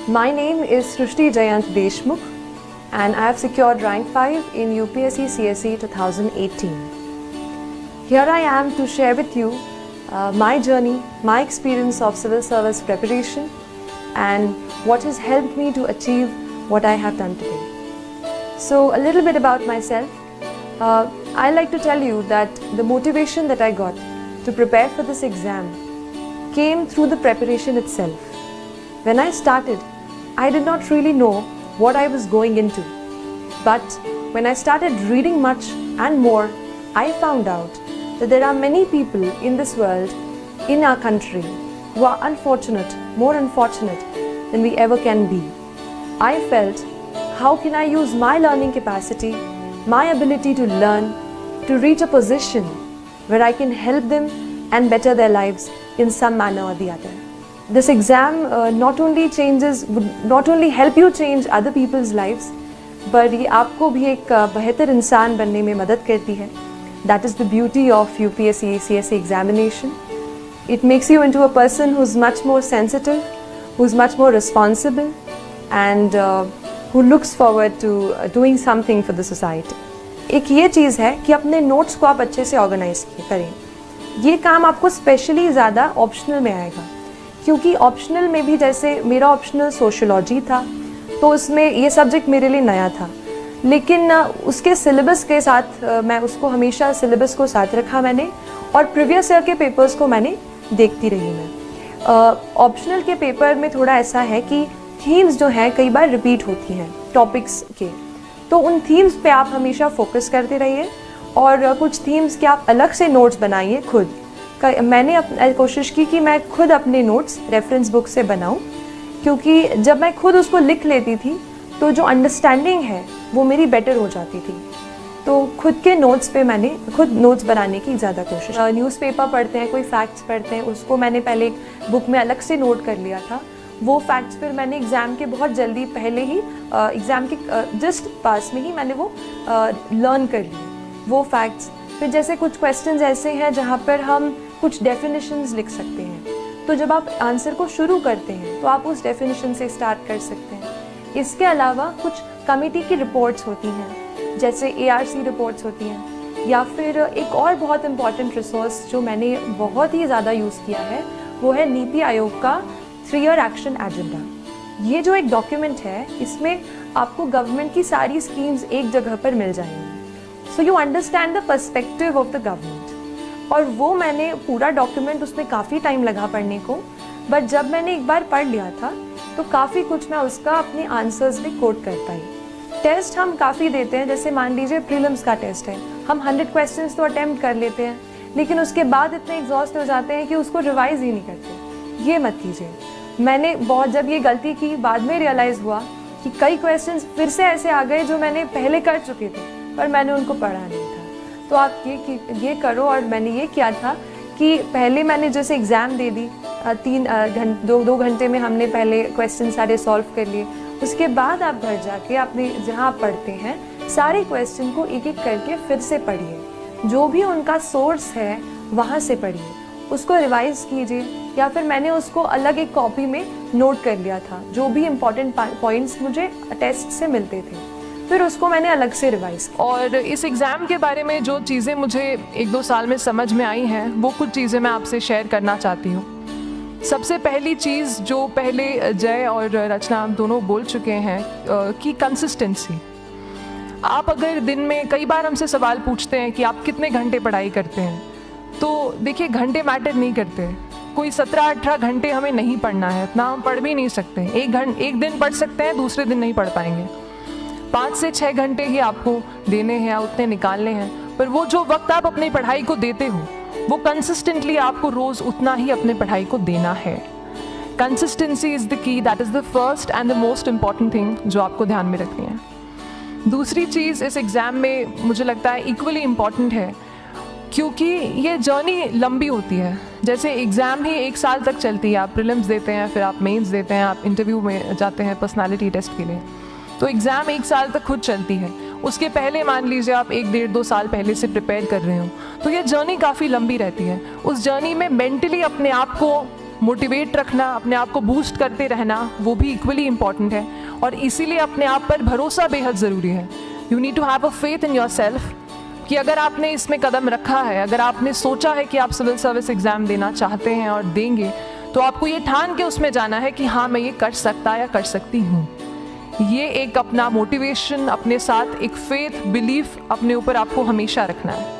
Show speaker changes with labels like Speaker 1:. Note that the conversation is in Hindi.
Speaker 1: My name is Srushti Jayant Deshmukh and I have secured rank 5 in UPSC CSE 2018. Here I am to share with you my journey, my experience of civil service preparation and what has helped me to achieve what I have done today. So a little bit about myself. I like to tell you that the motivation that I got to prepare for this exam came through the preparation itself. When I started, I did not really know what I was going into. But when I started reading much and more, I found out that there are many people in this world, in our country, who are unfortunate, more unfortunate than we ever can be. I felt, how can I use my learning capacity, my ability to learn, to reach a position where I can help them and better their lives in some manner or the other. This exam not only help you change other people's lives, but ये आपको भी एक बेहतर इंसान बनने में मदद करती है. That is the beauty of UPSC CSE examination. It makes you into a person who's much more sensitive, who's much more responsible, and who looks forward to doing something for the society. एक ये चीज़ है कि अपने नोट्स को आप अच्छे से ऑर्गेनाइज करें. ये काम आपको स्पेशली ज़्यादा ऑप्शनल में आएगा, क्योंकि ऑप्शनल में भी जैसे मेरा ऑप्शनल सोशियोलॉजी था, तो उसमें ये सब्जेक्ट मेरे लिए नया था, लेकिन उसके सिलेबस के साथ मैं उसको हमेशा सिलेबस को साथ रखा मैंने, और प्रीवियस ईयर के पेपर्स को मैंने देखती रही मैं. ऑप्शनल के पेपर में थोड़ा ऐसा है कि थीम्स जो हैं कई बार रिपीट होती हैं टॉपिक्स के, तो उन थीम्स पे आप हमेशा फोकस करते रहिए और कुछ थीम्स के आप अलग से नोट्स बनाइए खुद. मैंने कोशिश की कि मैं खुद अपने नोट्स रेफरेंस बुक से बनाऊं, क्योंकि जब मैं खुद उसको लिख लेती थी तो जो अंडरस्टैंडिंग है वो मेरी बेटर हो जाती थी. तो खुद के नोट्स पे मैंने खुद नोट्स बनाने की ज़्यादा कोशिश. न्यूज़पेपर पढ़ते हैं, कोई फैक्ट्स पढ़ते हैं, उसको मैंने पहले एक बुक में अलग से नोट कर लिया था. वो फैक्ट्स फिर मैंने एग्ज़ाम के बहुत जल्दी पहले ही एग्ज़ाम के जस्ट पास में ही मैंने वो लर्न कर लिए वो फैक्ट्स. फिर जैसे कुछ क्वेश्चंस ऐसे हैं जहाँ पर हम कुछ डेफिनेशंस लिख सकते हैं, तो जब आप आंसर को शुरू करते हैं तो आप उस डेफिनेशन से स्टार्ट कर सकते हैं. इसके अलावा कुछ कमेटी की रिपोर्ट्स होती हैं, जैसे ARC रिपोर्ट्स होती हैं, या फिर एक और बहुत इम्पॉर्टेंट रिसोर्स जो मैंने बहुत ही ज़्यादा यूज़ किया है वो है नीति आयोग का 3-year एक्शन एजेंडा. ये जो एक डॉक्यूमेंट है, इसमें आपको गवर्नमेंट की सारी स्कीम्स एक जगह पर मिल जाएंगी. So you understand the perspective of the government. और वो मैंने पूरा डॉक्यूमेंट, उसमें काफ़ी टाइम लगा पढ़ने को, बट जब मैंने एक बार पढ़ लिया था तो काफ़ी कुछ मैं उसका अपने आंसर्स में कोट कर पाई. टेस्ट हम काफ़ी देते हैं, जैसे मान लीजिए प्रीलिम्स का टेस्ट है, हम 100 क्वेश्चंस तो अटेम्प्ट कर लेते हैं, लेकिन उसके बाद इतने एग्जॉस्ट हो जाते हैं कि उसको रिवाइज ही नहीं करते. ये मत कीजिए. मैंने बहुत जब ये गलती की, बाद में रियलाइज़ हुआ कि कई क्वेश्चंस फिर से ऐसे आ गए जो मैंने पहले कर चुके थे, पर मैंने उनको पढ़ा नहीं था. तो आप ये करो. और मैंने ये किया था कि पहले मैंने जैसे एग्ज़ाम दे दी, 2 घंटे में हमने पहले क्वेश्चन सारे सॉल्व कर लिए. उसके बाद आप घर जाके अपने जहाँ आप पढ़ते हैं सारे क्वेश्चन को एक एक करके फिर से पढ़िए. जो भी उनका सोर्स है वहाँ से पढ़िए, उसको रिवाइज कीजिए, या फिर मैंने उसको अलग एक कॉपी में नोट कर लिया था, जो भी इम्पोर्टेंट पॉइंट्स मुझे टेस्ट से मिलते थे, फिर उसको मैंने अलग से रिवाइज.
Speaker 2: और इस एग्ज़ाम के बारे में जो चीज़ें मुझे 1-2 साल में समझ में आई हैं, वो कुछ चीज़ें मैं आपसे शेयर करना चाहती हूँ. सबसे पहली चीज़ जो पहले जय और रचना हम दोनों बोल चुके हैं कि कंसिस्टेंसी. आप अगर दिन में, कई बार हमसे सवाल पूछते हैं कि आप कितने घंटे पढ़ाई करते हैं, तो देखिए घंटे मैटर नहीं करते. कोई 17-18 घंटे हमें नहीं पढ़ना है, इतना हम पढ़ भी नहीं सकते. एक दिन पढ़ सकते हैं, दूसरे दिन नहीं पढ़ पाएंगे. 5 से 6 घंटे ही आपको देने हैं या उतने निकालने हैं, पर वो जो वक्त आप अपनी पढ़ाई को देते हो वो कंसिस्टेंटली आपको रोज़ उतना ही अपने पढ़ाई को देना है. Consistency is the key, that is the first and the most important thing जो आपको ध्यान में रखनी है. दूसरी चीज़ इस एग्ज़ाम में मुझे लगता है इक्वली इम्पॉर्टेंट है, क्योंकि ये जर्नी लंबी होती है. जैसे एग्ज़ाम ही 1 साल तक चलती है, आप प्रीलिम्स देते हैं, फिर आप मेंस देते हैं, आप इंटरव्यू में जाते हैं पर्सनालिटी टेस्ट के लिए, तो एग्ज़ाम 1 साल तक खुद चलती है. उसके पहले मान लीजिए आप 1-1.5-2 साल पहले से प्रिपेयर कर रहे हो, तो ये जर्नी काफ़ी लंबी रहती है. उस जर्नी में मेंटली अपने आप को मोटिवेट रखना, अपने आप को बूस्ट करते रहना, वो भी इक्वली इम्पॉर्टेंट है। और इसीलिए अपने आप पर भरोसा बेहद ज़रूरी है। You need to have a faith in yourself कि अगर आपने इसमें कदम रखा है, अगर आपने सोचा है कि आप सिविल सर्विस एग्ज़ाम देना चाहते हैं और देंगे, तो आपको ये ठान के उसमें जाना है कि हाँ मैं ये कर सकता या कर सकती हूँ। ये एक अपना मोटिवेशन, अपने साथ एक फेथ, बिलीफ अपने ऊपर आपको हमेशा रखना है।